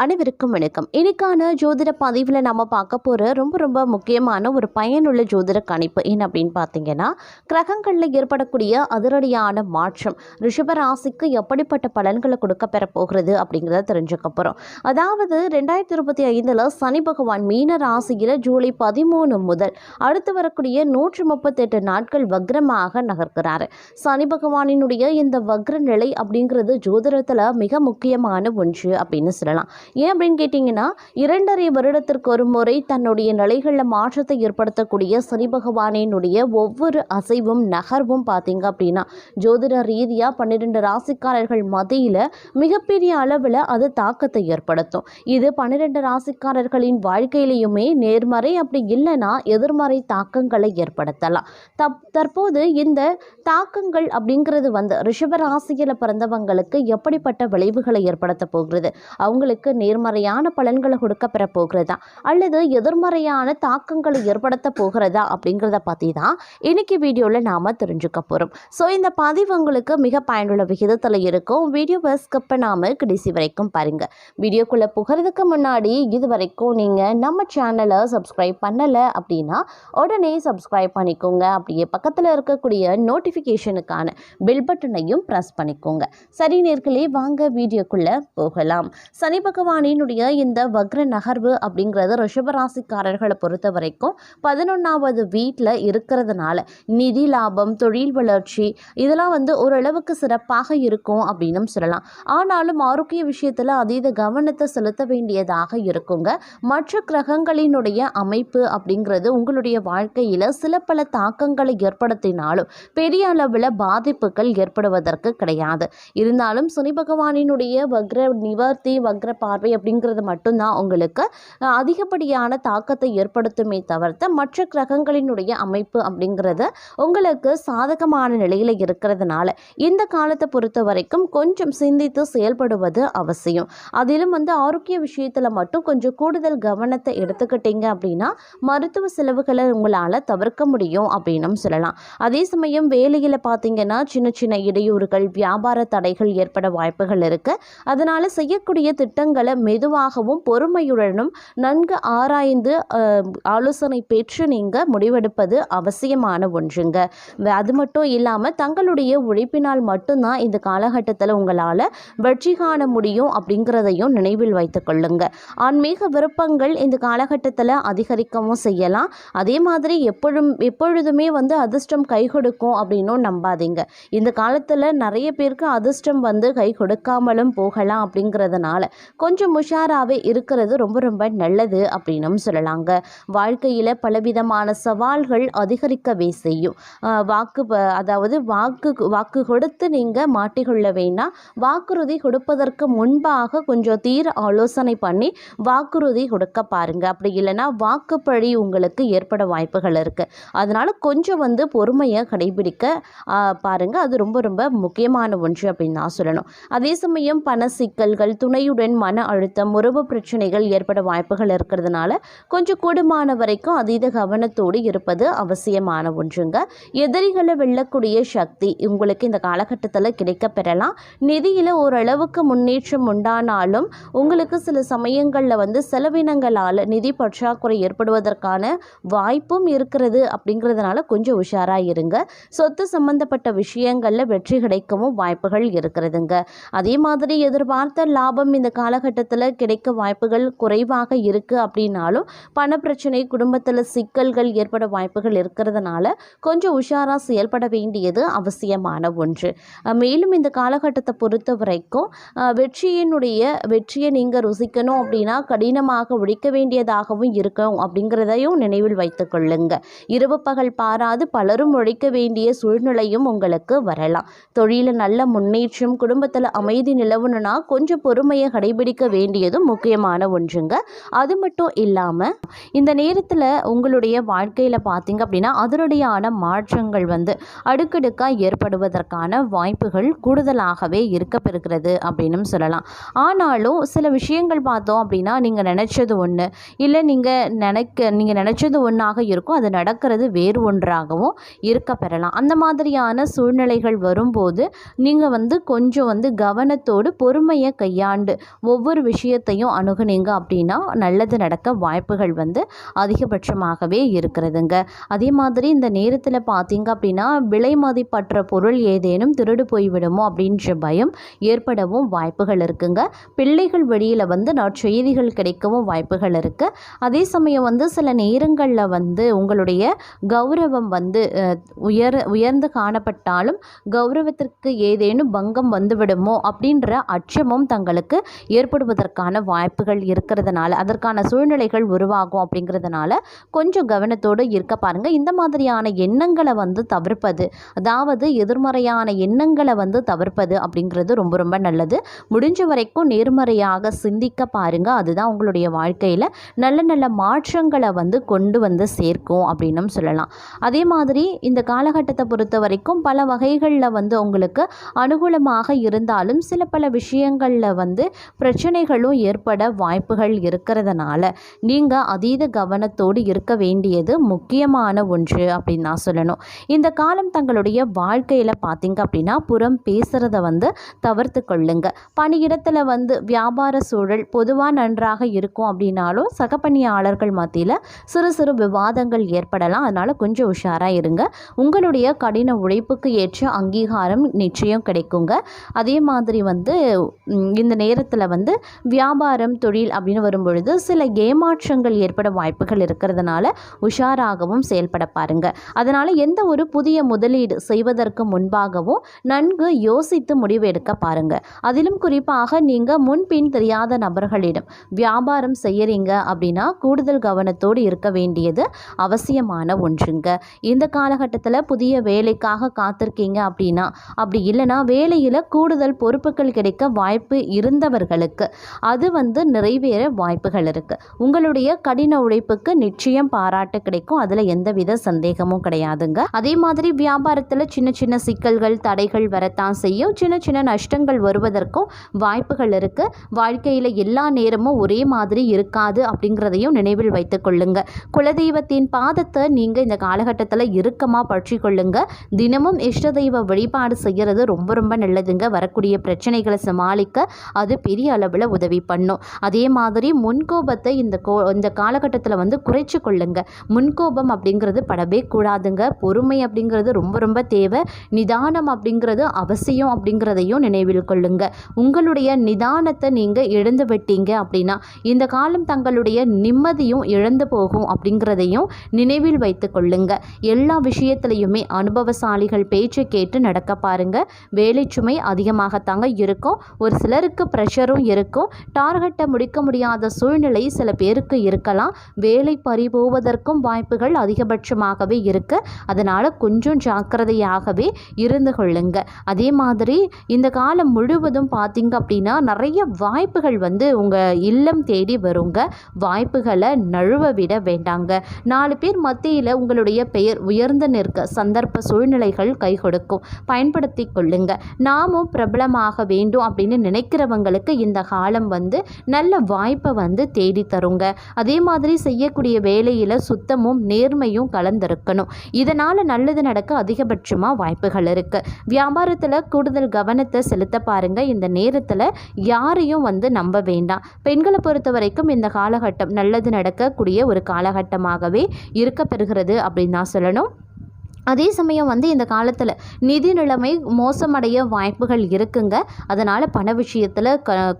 அனைவருக்கும் வணக்கம். இன்னைக்கான ஜோதிட பதிவில் நம்ம பார்க்க போகிற ரொம்ப ரொம்ப முக்கியமான ஒரு பயனுள்ள ஜோதிட கணிப்பு என்ன அப்படின்னு பார்த்தீங்கன்னா, கிரகங்களில் ஏற்படக்கூடிய அதிரடியான மாற்றம் ரிஷபராசிக்கு எப்படிப்பட்ட பலன்களை கொடுக்க பெற போகிறது அப்படிங்கிறத தெரிஞ்சுக்க போகிறோம். அதாவது 2025 சனி பகவான் மீன ராசியில் ஜூலை 13 முதல் அடுத்து வரக்கூடிய 138 நாட்கள் வக்ரமாக நகர்கிறாரு. சனி பகவானினுடைய இந்த வக்ர நிலை அப்படிங்கிறது ஜோதிடத்தில் மிக முக்கியமான ஒன்று அப்படின்னு சொல்லலாம். ஏன் அப்படின்னு கேட்டிங்கன்னா, 2.5 வருடத்திற்கு ஒரு முறை தன்னுடைய நிலைகளில் மாற்றத்தை ஏற்படுத்தக்கூடிய சனி பகவானினுடைய ஒவ்வொரு அசைவும் நகர்வும் பார்த்தீங்க அப்படின்னா ஜோதிட ரீதியாக 12 ராசிக்காரர்கள் மத்தியில் மிகப்பெரிய அளவில் அது தாக்கத்தை ஏற்படுத்தும். இது 12 ராசிக்காரர்களின் வாழ்க்கையிலையுமே நேர்மறை அப்படி இல்லைன்னா எதிர்மறை தாக்கங்களை ஏற்படுத்தலாம். தற்போது இந்த தாக்கங்கள் அப்படிங்கிறது ரிஷப ராசியில் பிறந்தவங்களுக்கு எப்படிப்பட்ட விளைவுகளை ஏற்படுத்த போகிறது, அவங்களுக்கு நேர்மறையான பலன்களை கொடுக்க பெற போகிறதா அல்லது எதிர்மறையான தாக்கங்களை ஏற்படுத்த போகிறதா அப்படிங்கிறத பற்றி தான் இன்னைக்கு வீடியோவில் நாம் தெரிஞ்சுக்க போகிறோம். ஸோ இந்த பதிவு உங்களுக்கு மிக பயனுள்ள விகிதத்தில் இருக்கும். வீடியோவை ஸ்கிப் பண்ணாமல் கடைசி வரைக்கும் பாருங்கள். வீடியோக்குள்ளே போகிறதுக்கு முன்னாடி இது வரைக்கும் நீங்கள் நம்ம சேனலை சப்ஸ்கிரைப் பண்ணலை அப்படின்னா உடனே சப்ஸ்கிரைப் பண்ணிக்கோங்க. அப்படியே பக்கத்தில் இருக்கக்கூடிய நோட்டிஃபிகேஷனுக்கான பெல் பட்டனையும் ப்ரெஸ் பண்ணிக்கோங்க. சரி நேர்களே, வாங்க வீடியோக்குள்ளே போகலாம். சனி பகவானினுடைய இந்த வக்ர நகர்வு அப்படிங்கிறது ரிஷபராசிக்காரர்களை பொறுத்த வரைக்கும் 11வது வீட்டில் இருக்கிறதுனால நிதி லாபம், தொழில் வளர்ச்சி இதெல்லாம் ஓரளவுக்கு சிறப்பாக இருக்கும் அப்படின்னு சொல்லலாம். ஆனாலும் ஆரோக்கிய விஷயத்தில் அதீத கவனத்தை செலுத்த வேண்டியதாக இருக்குங்க. மற்ற கிரகங்களினுடைய அமைப்பு அப்படிங்கிறது உங்களுடைய வாழ்க்கையில் சில பல தாக்கங்களை ஏற்படுத்தினாலும் பெரிய அளவில் பாதிப்புகள் ஏற்படுவதற்கு கிடையாது. இருந்தாலும் சனி பகவானினுடைய வக்ர நிவர்த்தி, வக்ர பார்வை அப்படிங்கிறது மட்டும்தான் உங்களுக்கு அதிகப்படியான தாக்கத்தை ஏற்படுத்துமே தவிர்த்து மற்ற கிரகங்களினுடைய அமைப்பு அப்படிங்கிறது உங்களுக்கு சாதகமான நிலையில் இருக்கிறதுனால இந்த காலத்தை பொறுத்த வரைக்கும் கொஞ்சம் சிந்தித்து செயல்படுவது அவசியம். அதிலும் ஆரோக்கிய விஷயத்தில் மட்டும் கொஞ்சம் கூடுதல் கவனத்தை எடுத்துக்கிட்டீங்க அப்படின்னா மருத்துவ செலவுகளை உங்களால் தவிர்க்க முடியும் அப்படின்னு சொல்லலாம். அதே சமயம் வேலையில் பார்த்தீங்கன்னா சின்ன சின்ன இடையூறுகள், வியாபார தடைகள் ஏற்பட வாய்ப்புகள் இருக்கு. அதனால செய்யக்கூடிய திட்டங்களை மெதுவாகவும் பொறுமையுடனும் நன்கு ஆராய்ந்து ஆலோசனை பெற்று நீங்கள் முடிவெடுப்பது அவசியமான ஒன்றுங்க. அது மட்டும் இல்லாமல் தங்களுடைய உழைப்பினால் மட்டும்தான் இந்த காலகட்டத்தில் உங்களால் வெற்றி காண முடியும் அப்படிங்கிறதையும் நினைவில் வைத்துக் கொள்ளுங்க. ஆன்மீக விருப்பங்கள் இந்த காலகட்டத்தில் அதிகரிக்கவும் செய்யலாம். அதே மாதிரி எப்பொழுதுமே அதிர்ஷ்டம் கை கொடுக்கும் அப்படின்னும் நம்பாதீங்க. இந்த காலத்தில் நிறைய பேருக்கு அதிர்ஷ்டம் கை கொடுக்காமலும் போகலாம். அப்படிங்கிறதுனால கொஞ்சம் உஷாராகவே இருக்கிறது ரொம்ப ரொம்ப நல்லது அப்படின்னும் சொல்லலாங்க. வாழ்க்கையில் பலவிதமான சவால்கள் அதிகரிக்கவே செய்யும். வாக்கு கொடுத்து நீங்கள் மாட்டிக்கொள்ள வேண்டாம். வாக்குறுதி கொடுப்பதற்கு முன்பாக கொஞ்சம் தீர ஆலோசனை பண்ணி வாக்குறுதி கொடுக்க பாருங்க. அப்படி இல்லைன்னா வாக்குப்பழி உங்களுக்கு ஏற்பட வாய்ப்புகள் இருக்கு. அதனால கொஞ்சம் பொறுமையை கடைபிடிக்க பாருங்க. அது ரொம்ப ரொம்ப முக்கியமான ஒன்று அப்படின்னு நான் சொல்லணும். அதே சமயம் பண சிக்கல்கள், துணையுடன் மன அழுத்தம், உறவு பிரச்சனைகள் ஏற்பட வாய்ப்புகள் இருக்கிறதுனால கொஞ்சம் கூடுமான வரைக்கும் அதீத கவனத்தோடு இருப்பது அவசியமான ஒன்றுங்க. எதிரிகளை வெல்லக்கூடிய சக்தி உங்களுக்கு இந்த காலகட்டத்தில் கிடைக்க பெறலாம். நிதியில் ஓரளவுக்கு முன்னேற்றம் உண்டானாலும் உங்களுக்கு சில சமயங்களில் செலவினங்களால் நிதி பற்றாக்குறை ஏற்படுவதற்கான வாய்ப்பும் இருக்கிறது. அப்படிங்கிறதுனால கொஞ்சம் உஷாராக இருங்க. சொத்து சம்பந்தப்பட்ட விஷயங்களில் வெற்றி கிடைக்கவும் வாய்ப்புகள் இருக்கிறதுங்க. அதே மாதிரி எதிர்பார்த்த லாபம் இந்த காலகட்டத்தில் கிடைக்க வாய்ப்புகள் குறைவாக இருக்குது. அப்படின்னாலும் பணப்பிரச்சனை, குடும்பத்தில் சிக்கல்கள் ஏற்பட வாய்ப்புகள் இருக்கிறதுனால கொஞ்சம் உஷாராக செயல்பட வேண்டியது அவசியமான ஒன்று. மேலும் இந்த காலகட்டத்தை பொறுத்த வரைக்கும் வெற்றியை நீங்கள் ருசிக்கணும் அப்படின்னா கடினமாக உழைக்க வேண்டியதாகவும் இருக்கும் அப்படிங்கிறதையும் நினைவில் வைத்துக் கொள்ளுங்க. இரவு பகல் பாராது பலரும் உழைக்க வேண்டிய சூழ்நிலையும் உங்களுக்கு வரலாம். தொழிலில் நல்ல முன்னேற்றம், குடும்பத்தில் அமைதி நிலவணும்னா கொஞ்சம் பொறுமையை கடைபிடிக்க வேண்டியதும் முக்கியமான ஒன்றுங்க. அது மட்டும் இல்லாமல் இந்த நேரத்தில் உங்களுடைய வாழ்க்கையில் பார்த்தீங்க அப்படின்னா அதனுடையான மாற்றங்கள் அடுக்கடுக்காக ஏற்படுவதற்கான வாய்ப்புகள் கூடுதலாகவே இருக்க பெறுகிறது அப்படின்னு சொல்லலாம். ஆனாலும் சில விஷயங்கள் பார்த்தோம் அப்படின்னா நீங்கள் நினைச்சது ஒன்று இல்லை, நீங்கள் நினைச்சது ஒன்றாக இருக்கும், அது நடக்கிறது வேறு ஒன்றாகவும் இருக்க பெறலாம். அந்த மாதிரியான சூழ்நிலைகள் வரும்போது நீங்கள் கொஞ்சம் கவனத்தோடு பொறுமையை கையாண்டு ஒவ்வொரு ஒவ்வொரு விஷயத்தையும் அணுகுனீங்க அப்படின்னா நல்லது நடக்க வாய்ப்புகள் வந்து அதிகபட்சமாகவே இருக்கிறதுங்க. அதே மாதிரி இந்த நேரத்தில் பார்த்தீங்க அப்படின்னா விலை மதிப்பற்ற பொருள் ஏதேனும் திருடு போய்விடுமோ அப்படின்ற பயம் ஏற்படவும் வாய்ப்புகள் இருக்குங்க. பிள்ளைகள் வெளியில் வந்து நற்செய்திகள் கிடைக்கவும் வாய்ப்புகள் இருக்குது. அதே சமயம் வந்து சில நேரங்களில் வந்து உங்களுடைய கௌரவம் வந்து உயர்ந்து காணப்பட்டாலும் கௌரவத்திற்கு ஏதேனும் பங்கம் வந்துவிடுமோ அப்படின்ற அச்சமும் தங்களுக்கு ஏற்படுவதற்கான வாய்ப்புகள் இருக்கிறதுனால அதற்கான சூழ்நிலைகள் உருவாகும். அப்படிங்கிறதுனால கொஞ்சம் கவனத்தோடு இருக்க பாருங்கள். இந்த மாதிரியான எண்ணங்களை வந்து தவிர்ப்பது, அதாவது எதிர்மறையான எண்ணங்களை வந்து தவிர்ப்பது அப்படிங்கிறது ரொம்ப ரொம்ப நல்லது. முடிஞ்ச வரைக்கும் நேர்மறையாக சிந்திக்க பாருங்கள். அதுதான் உங்களுடைய வாழ்க்கையில் நல்ல நல்ல மாற்றங்களை வந்து கொண்டு வந்து சேர்க்கும் அப்படின்னும் சொல்லலாம். அதே மாதிரி இந்த காலகட்டத்தை பொறுத்த வரைக்கும் பல வகைகளில் வந்து உங்களுக்கு அனுகூலமாக இருந்தாலும் சில பல விஷயங்களில் வந்து பிரச்சனைகளும் ஏற்பட வாய்ப்புகள் இருக்கிறதுனால நீங்கள் அதீத கவனத்தோடு இருக்க வேண்டியது முக்கியமான ஒன்று அப்படின்னு நான் சொல்லணும். இந்த காலம் தங்களுடைய வாழ்க்கையில் பார்த்தீங்க அப்படின்னா புறம் பேசுகிறத வந்து தவிர்த்து கொள்ளுங்க. பணியிடத்தில் வந்து வியாபார சூழல் பொதுவாக நன்றாக இருக்கும் அப்படின்னாலும் சக பணியாளர்கள் மத்தியில் சிறு சிறு விவாதங்கள் ஏற்படலாம். அதனால் கொஞ்சம் உஷாராக இருங்க. உங்களுடைய கடின உழைப்புக்கு ஏற்ற அங்கீகாரம் நிச்சயம் கிடைக்குங்க. அதே மாதிரி வந்து இந்த நேரத்தில் வந்து வியாபாரம் தொழில் அப்படின்னு வரும்பொழுது சில ஏமாற்றங்கள் ஏற்பட வாய்ப்புகள் இருக்கிறதுனால உஷாராகவும் செயல்பட பாருங்க. அதனால் எந்த ஒரு புதிய முதலீடு செய்வதற்கு முன்பாகவும் நன்கு யோசித்து முடிவு எடுக்க பாருங்க. அதிலும் குறிப்பாக நீங்கள் முன்பின் தெரியாத நபர்களிடம் வியாபாரம் செய்யறீங்க அப்படின்னா கூடுதல் கவனத்தோடு இருக்க வேண்டியது அவசியமான ஒன்றுங்க. இந்த காலகட்டத்தில் புதிய வேலைக்காக காத்திருக்கீங்க அப்படின்னா, அப்படி இல்லைன்னா வேலையில் கூடுதல் பொறுப்புகள் கிடைக்க வாய்ப்பு இருந்தவர்களுக்கு அது வந்து நிறைவேற வாய்ப்புகள் இருக்கு. உங்களுடைய கடின உழைப்புக்கு நிச்சயம் பாராட்டு கிடைக்கும். அதில் எந்தவித சந்தேகமும் கிடையாதுங்க. அதே மாதிரி வியாபாரத்தில் சின்ன சின்ன சிக்கல்கள் தடைகள் வரத்தான் செய்யும். சின்ன சின்ன நஷ்டங்கள் வருவதற்கும் வாய்ப்புகள் இருக்கு. வாழ்க்கையில் எல்லா நேரமும் ஒரே மாதிரி இருக்காது அப்படிங்கிறதையும் நினைவில் வைத்துக் கொள்ளுங்க. குலதெய்வத்தின் பாதத்தை நீங்கள் இந்த காலகட்டத்தில் இறுக்கமாக பற்றி கொள்ளுங்க. தினமும் இஷ்ட தெய்வ வழிபாடு செய்கிறது ரொம்ப ரொம்ப நல்லதுங்க. வரக்கூடிய பிரச்சனைகளை சமாளிக்க அது பெரிய அளவில் உதவி பண்ணும். அதே மாதிரி முன்கோபத்தை இந்த காலகட்டத்தில் வந்து குறைச்சி கொள்ளுங்க. முன்கோபம் அப்படிங்கிறது படவே கூடாதுங்க. பொறுமை அப்படிங்கிறது ரொம்ப ரொம்ப தேவை. நிதானம் அப்படிங்கிறது அவசியம் அப்படிங்கிறதையும் நினைவில் கொள்ளுங்க. உங்களுடைய நிதானத்தை நீங்கள் இழந்து விட்டீங்க அப்படின்னா இந்த காலம் தங்களுடைய நிம்மதியும் இழந்து போகும் அப்படிங்கிறதையும் நினைவில் வைத்து கொள்ளுங்க. எல்லா விஷயத்திலையுமே அனுபவசாலிகள் பேச்சை கேட்டு நடக்க பாருங்க. வேலை சுமை அதிகமாகத்தாங்க இருக்கும். ஒரு சிலருக்கு ப்ரெஷரும் இருக்கும். டார்கெட்டை முடிக்க முடியாத சூழ்நிலை சில பேருக்கு இருக்கலாம். வேலை பறிபோவதற்கும் வாய்ப்புகள் அதிகபட்சமாகவே இருக்கு. அதனால் கொஞ்சம் ஜாக்கிரதையாகவே இருந்து கொள்ளுங்க. அதே மாதிரி இந்த காலம் முழுவதும் பார்த்தீங்க அப்படின்னா நிறைய வாய்ப்புகள் வந்து உங்கள் இல்லம் தேடி வருங்க. வாய்ப்புகளை நழுவ விட வேண்டாங்க. 4 பேர் மத்தியில் உங்களுடைய பெயர் உயர்ந்து நிற்க சந்தர்ப்ப சூழ்நிலைகள் கை கொடுக்கும். பயன்படுத்தி கொள்ளுங்க. நாமும் பிரபலமாக வேண்டும் அப்படின்னு நினைக்கிறவங்களுக்கு இந்த காலம் வந்து நல்ல வாய்ப்பை வந்து தேடி தருங்க. அதே மாதிரி செய்யக்கூடிய வேலையில் சுத்தமும் நேர்மையும் கலந்திருக்கணும். இதனால் நல்லது நடக்க அதிகபட்சமாக வாய்ப்புகள் இருக்குது. வியாபாரத்தில் கூடுதல் கவனத்தை செலுத்த பாருங்க. இந்த நேரத்தில் யாரையும் வந்து நம்ப வேண்டாம். பெண்களை பொறுத்த வரைக்கும் இந்த காலகட்டம் நல்லது நடக்கக்கூடிய ஒரு காலகட்டமாகவே இருக்க பெறுகிறது அப்படின்னு நான் சொல்லணும். அதே சமயம் வந்து இந்த காலத்தில் நிதி நிலைமை மோசமடைய வாய்ப்புகள் இருக்குங்க. அதனால் பண விஷயத்தில்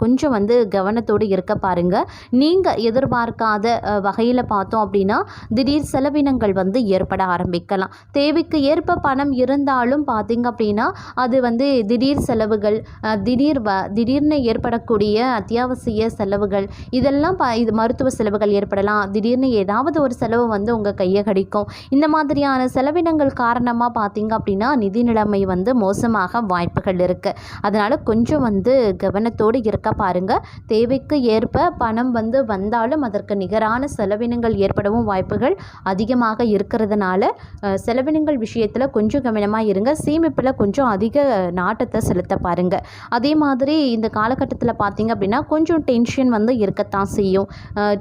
கொஞ்சம் வந்து கவனத்தோடு இருக்க பாருங்கள். நீங்கள் எதிர்பார்க்காத வகையில் பார்த்தோம் அப்படின்னா திடீர் செலவினங்கள் வந்து ஏற்பட ஆரம்பிக்கலாம். தேவைக்கு ஏற்ப பணம் இருந்தாலும் பார்த்திங்க அப்படின்னா அது வந்து திடீர் செலவுகள், திடீர்னு ஏற்படக்கூடிய அத்தியாவசிய செலவுகள், இதெல்லாம் இது மருத்துவ செலவுகள் ஏற்படலாம். திடீர்னு ஏதாவது ஒரு செலவு வந்து உங்கள் கையை கடிக்கும். இந்த மாதிரியான செலவினங்கள் காரணமாக பார்த்தீங்க அப்படின்னா நிதி நிலைமை வந்து மோசமாக வாய்ப்புகள் இருக்குது. அதனால் கொஞ்சம் வந்து கவனத்தோடு இருக்க பாருங்கள். தேவைக்கு ஏற்ப பணம் வந்து வந்தாலும் அதற்கு நிகரான செலவினங்கள் ஏற்படவும் வாய்ப்புகள் அதிகமாக இருக்கிறதுனால செலவினங்கள் விஷயத்தில் கொஞ்சம் கவனமாக இருங்க. சேமிப்பில் கொஞ்சம் அதிக நாட்டத்தை செலுத்த பாருங்கள். அதே மாதிரி இந்த காலகட்டத்தில் பார்த்தீங்க அப்படின்னா கொஞ்சம் டென்ஷன் வந்து இருக்கத்தான் செய்யும்.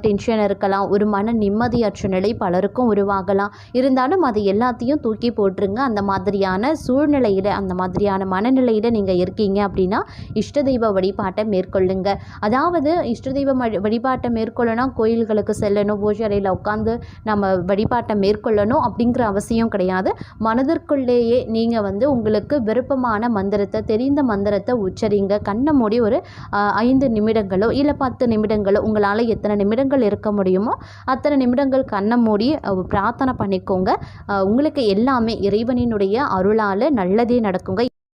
டென்ஷன் இருக்கலாம். ஒரு மன நிம்மதியற்ற நிலை பலருக்கும் உருவாகலாம். இருந்தாலும் அது எல்லாத்தையும் தூக்கி தூக்கி போட்டுருங்க. அந்த மாதிரியான சூழ்நிலையில், அந்த மாதிரியான மனநிலையில் நீங்கள் இருக்கீங்க அப்படின்னா இஷ்ட தெய்வ வழிபாட்டை மேற்கொள்ளுங்க. அதாவது இஷ்ட தெய்வ வழிபாட்டை மேற்கொள்ளணும், கோயில்களுக்கு செல்லணும், பூஜை அறையில் உட்காந்து நம்ம வழிபாட்டை மேற்கொள்ளணும் அப்படிங்கிற அவசியம் கிடையாது. மனதிற்குள்ளேயே நீங்கள் உங்களுக்கு விருப்பமான மந்திரத்தை, தெரிந்த மந்திரத்தை உச்சரிங்க. கண்ணை மூடி ஒரு 5 நிமிடங்களோ இல்லை 10 நிமிடங்களோ, உங்களால் எத்தனை நிமிடங்கள் இருக்க முடியுமோ அத்தனை நிமிடங்கள் கண்ணை மூடி பிரார்த்தனை பண்ணிக்கோங்க. உங்களுக்கு எல்லாமே இறைவனினுடைய அருளால் நல்லதே நடக்குங்க.